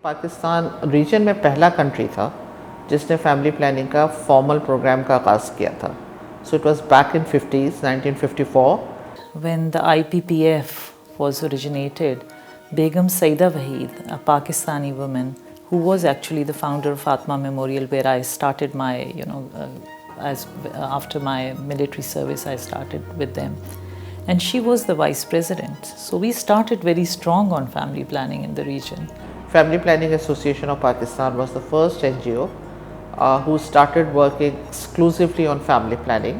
Pakistan reason में पहला country था जिसने फैमिली प्लानिंग का फॉर्मल प्रोग्राम का आगाज़ किया था. So it was back in 50s 1954. When the IPPF was originated, Begum Saida Waheed, a Pakistani woman who was actually the founder of Fatma Memorial, where I started my, after my military service, I started with them. And she was the vice president. So we started very strong on family planning in the region. Family Planning Association of Pakistan was the first NGO who started working exclusively on family planning,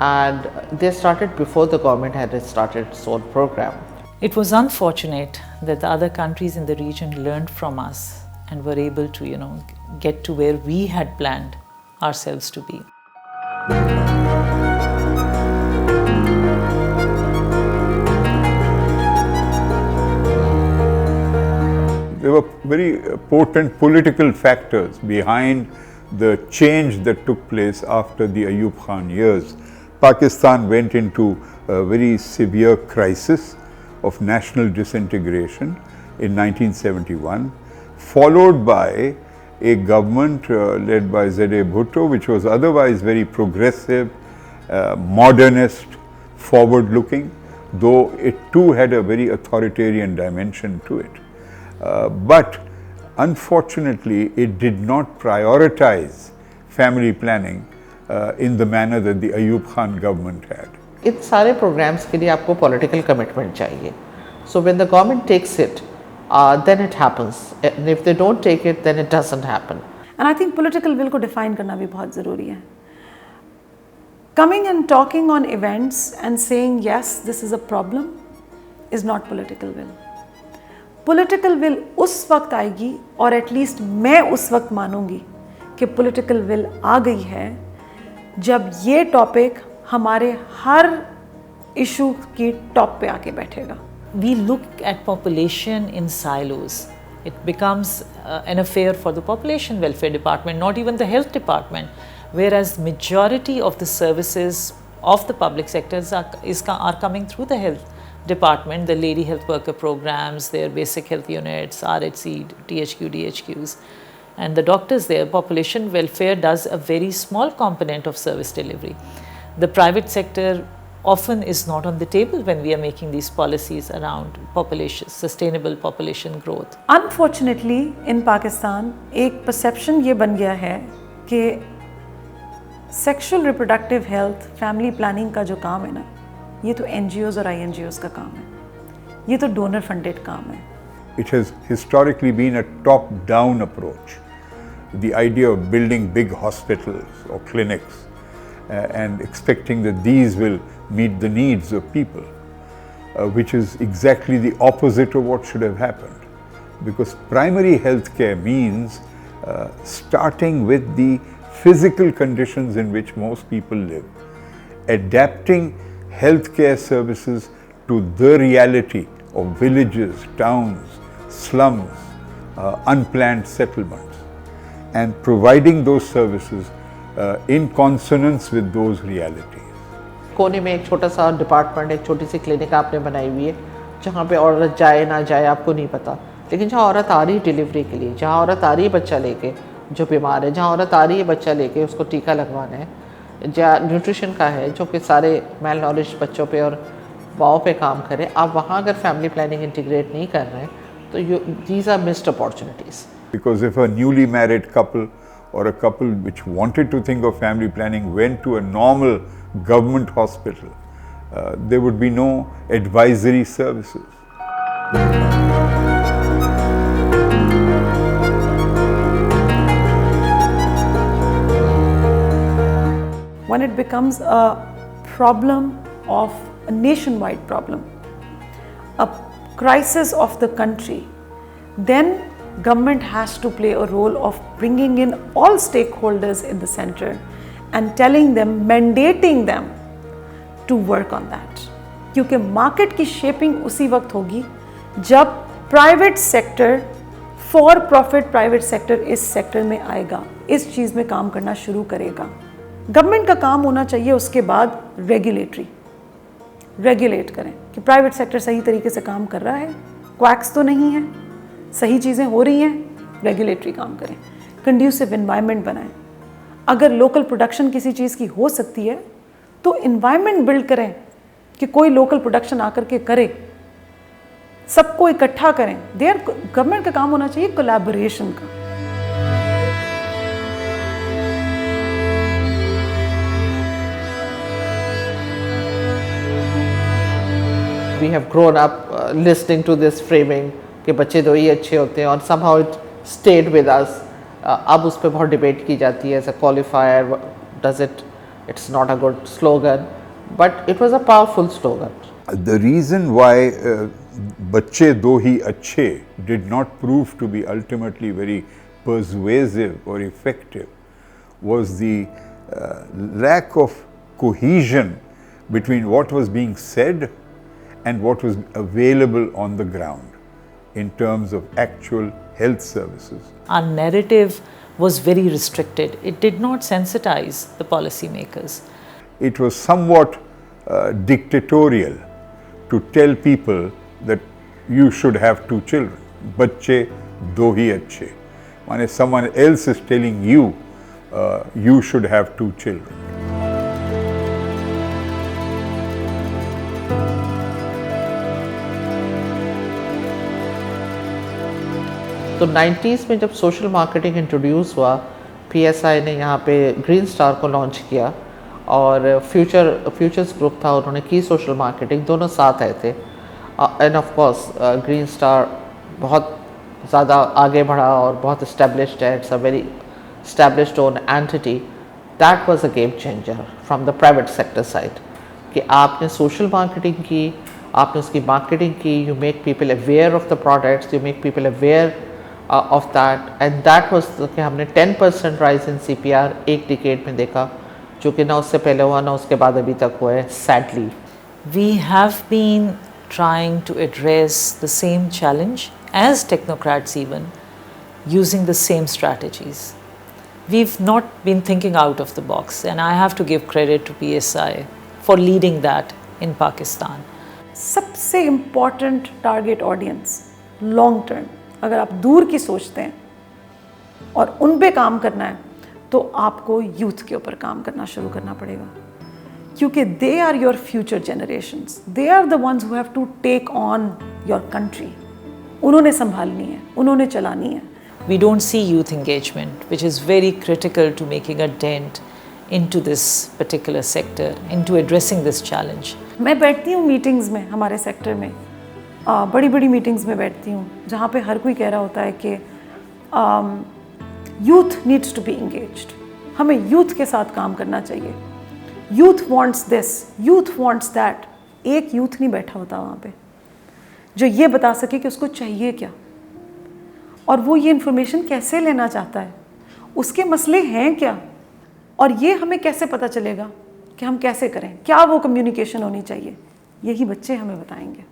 and they started before the government had started its own program. It was unfortunate that the other countries in the region learned from us and were able to, get to where we had planned ourselves to be. There were very potent political factors behind the change that took place after the Ayub Khan years. Pakistan went into a very severe crisis of national disintegration in 1971, followed by a government led by Z.A. Bhutto, which was otherwise very progressive, modernist, forward-looking, though it too had a very authoritarian dimension to it. But unfortunately, it did not prioritize family planning in the manner that the Ayub Khan government had. इन सारे programmes के लिए आपको political commitment चाहिए. So when the government takes it, then it happens. And if they don't take it, then it doesn't happen. And I think political will को define करना भी बहुत ज़रूरी है. Coming and talking on events and saying yes, this is a problem, is not political will. Political will उस वक्त आएगी, और एटलीस्ट मैं उस वक्त मानूंगी कि political will आ गई है जब ये टॉपिक हमारे हर इशू की टॉप पे आके बैठेगा. We look at population in silos. It becomes an affair for the population welfare department, not even the health department, whereas majority of the services of the public sectors are coming through the health department, the lady health worker programs, their basic health units, RHC, THQ, DHQs, and the doctors there. Population welfare does a very small component of service delivery. The private sector often is not on the table when we are making these policies around population, sustainable population growth. Unfortunately, in Pakistan, एक perception ये बन गया है कि sexual reproductive health, family planning का जो काम है ना, ये तो NGOs और INGOs का काम है, ये तो donor funded काम है. It has historically been a top-down approach. The idea of building big hospitals or clinics and expecting that these will meet the needs of people, which is exactly the opposite of what should have happened. Because primary health care means starting with the physical conditions in which most people live, adapting healthcare services to the reality of villages, towns, slums, unplanned settlements, and providing those services in consonance with those realities. कोने में एक छोटा सा department, एक छोटी सी clinic आपने बनाई हुई है जहाँ पे औरत जाए ना जाए आपको नहीं पता, लेकिन जहाँ औरत आ रही है डिलीवरी के लिए, जहाँ औरत आ रही है बच्चा लेके जो बीमार है, जहाँ औरत आ रही है बच्चा लेके उसको टीका लगवाना है, जहाँ न्यूट्रिशन का है जो कि सारे मेल नॉलेज बच्चों पे और माओ पे काम करे, आप वहाँ अगर फैमिली प्लानिंग इंटीग्रेट नहीं कर रहे हैं तो these are missed opportunities. Because if a newly married couple or a couple which wanted to think of family planning went to a normal government hospital, there would be no advisory services. When it becomes a problem of a nationwide problem, a crisis of the country, then government has to play a role of bringing in all stakeholders in the center and telling them, mandating them to work on that. क्योंकि market की shaping उसी वक्त होगी जब private sector, for profit private sector इस sector में आएगा, इस चीज़ में काम करना शुरू करेगा. गवर्नमेंट का काम होना चाहिए उसके बाद रेगुलेट करें कि प्राइवेट सेक्टर सही तरीके से काम कर रहा है, क्वैक्स तो नहीं है, सही चीज़ें हो रही हैं, रेगुलेटरी काम करें, कंड्यूसिव इन्वायरमेंट बनाएं। अगर लोकल प्रोडक्शन किसी चीज़ की हो सकती है तो इन्वायरमेंट बिल्ड करें कि कोई लोकल प्रोडक्शन आकर के करे, सबको इकट्ठा करें। गवर्नमेंट का काम होना चाहिए कोलैबोरेशन का। We have grown up listening to this framing कि बच्चे दो ही अच्छे होते हैं, और somehow it stayed with us. अब उस पर बहुत डिबेट की जाती है, as a qualifier, does it, it's not a good slogan, but it was a powerful slogan. The reason why बच्चे दो ही अच्छे did not prove to be ultimately very persuasive or effective was the lack of cohesion between what was being said and what was available on the ground in terms of actual health services. Our narrative was very restricted. It did not sensitize the policymakers. It was somewhat dictatorial to tell people that you should have two children. Bacche do hi achhe. Mane someone else is telling you you should have two children. तो 90s में जब social marketing introduce हुआ, PSI ने यहाँ पे green star को launch किया, और फ्यूचर्स ग्रुप था, उन्होंने की सोशल मार्केटिंग, दोनों साथ आए थे। End of course green star बहुत ज़्यादा आगे बढ़ा और बहुत इस्टेब्लिश्ड है, it's a very established own entity. That was a game changer from the private sector side, कि आपने सोशल मार्केटिंग की, आपने उसकी मार्केटिंग की, you make people aware of the products, you make people aware of that, and that was कि हमने 10% rise in CPR एक decade में देखा, जो कि ना उससे पहले हुआ ना उसके बाद अभी तक हुआ है, sadly. We have been trying to address the same challenge as technocrats even, using the same strategies. We've not been thinking out of the box, and I have to give credit to PSI for leading that in Pakistan. सबसे important target audience long term, अगर आप दूर की सोचते हैं और उन पे काम करना है तो आपको यूथ के ऊपर काम करना शुरू करना पड़ेगा, क्योंकि they are your future generations, they are the ones who have to take on your country. उन्होंने संभालनी है, उन्होंने चलानी है। We don't see youth engagement, which is very critical to making a dent into this particular sector, into addressing this challenge. मैं बैठती हूँ meetings में, हमारे सेक्टर में बड़ी बड़ी मीटिंग्स में बैठती हूँ, जहाँ पे हर कोई कह रहा होता है कि youth needs to be engaged, हमें यूथ के साथ काम करना चाहिए, youth wants this, youth wants that. एक यूथ नहीं बैठा होता वहाँ पे जो ये बता सके कि उसको चाहिए क्या, और वो ये इन्फॉर्मेशन कैसे लेना चाहता है, उसके मसले हैं क्या, और ये हमें कैसे पता चलेगा कि हम कैसे करें, क्या वो कम्युनिकेशन होनी चाहिए, यही बच्चे हमें बताएंगे।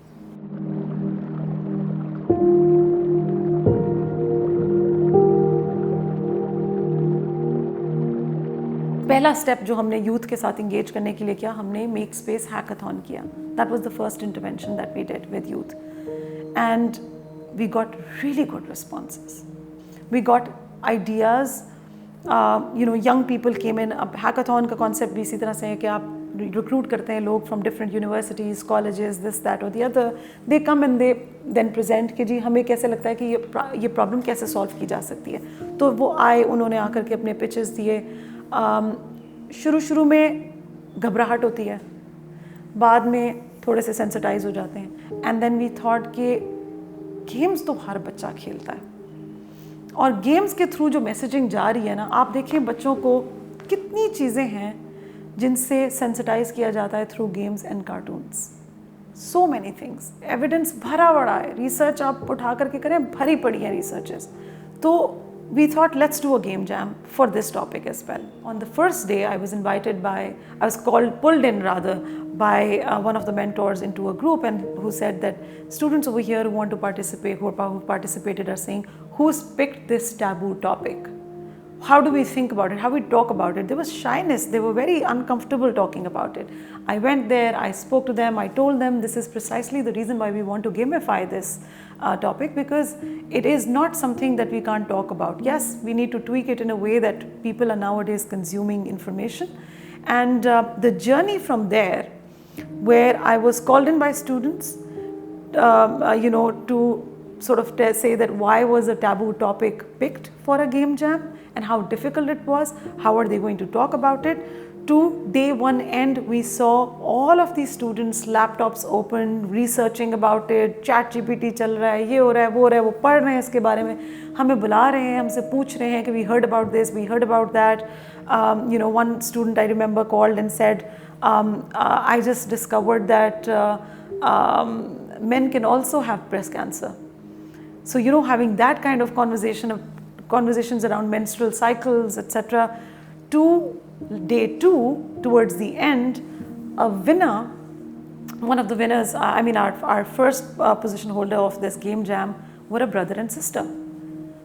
पहला स्टेप जो हमने यूथ के साथ इंगेज करने के लिए किया, हमने मेक स्पेस हैकाथॉन किया। That was the first intervention that we did with youth, and we got really good responses, we got ideas, young people came in. अब हैकाथॉन का कॉन्सेप्ट भी इसी तरह से है कि आप रिक्रूट करते हैं लोग from different universities, colleges, this that और the other, they come and they then present कि जी हमें कैसे लगता है कि ये प्रॉब्लम कैसे सॉल्व की जा सकती है। तो वो आए, उन्होंने आकर के अपने पिचेस दिए। शुरू में घबराहट होती है, बाद में थोड़े से सेंसिटाइज हो जाते हैं, एंड देन वी थॉट कि गेम्स तो हर बच्चा खेलता है, और गेम्स के थ्रू जो मैसेजिंग जा रही है ना, आप देखें बच्चों को कितनी चीज़ें हैं जिनसे सेंसिटाइज किया जाता है through games and cartoons, so many things, evidence भरा पड़ा है, रिसर्च आप उठा करके करें, भरी पड़ी है रिसर्चेस। तो we thought let's do a game jam for this topic as well. On the first day I was pulled in by one of the mentors into a group, and who said that students over here who want to participate, who participated, are saying, who's picked this taboo topic? how do we think about it? How we talk about it? There was shyness. They were very uncomfortable talking about it. I went there, I spoke to them, I told them this is precisely the reason why we want to gamify this topic, because it is not something that we can't talk about. Yes, we need to tweak it in a way that people are nowadays consuming information. And the journey from there, where I was called in by students, to sort of say that why was a taboo topic picked for a game jam and how difficult it was, how are they going to talk about it. To day one end, we saw all of these students, laptops open, researching about it, chat GPT चल रहा है, ये हो रहा है, वो पढ़ रहे हैं इसके बारे में, हमें बुला रहे हैं, हमसे पूछ रहे हैं कि we heard about this, we heard about that. One student I remember called and said, I just discovered that men can also have breast cancer. So, having that kind of conversations around menstrual cycles, etc. To day two, towards the end, one of the winners, our first position holder of this game jam were a brother and sister.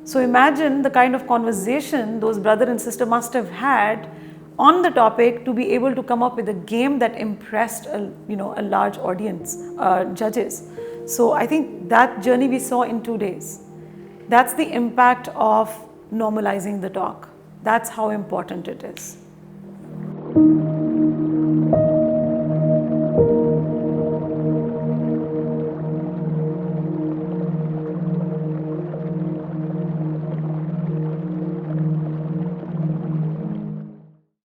So imagine the kind of conversation those brother and sister must have had on the topic to be able to come up with a game that impressed a large audience, judges. So I think that journey we saw in 2 days. That's the impact of normalizing the talk. That's how important it is.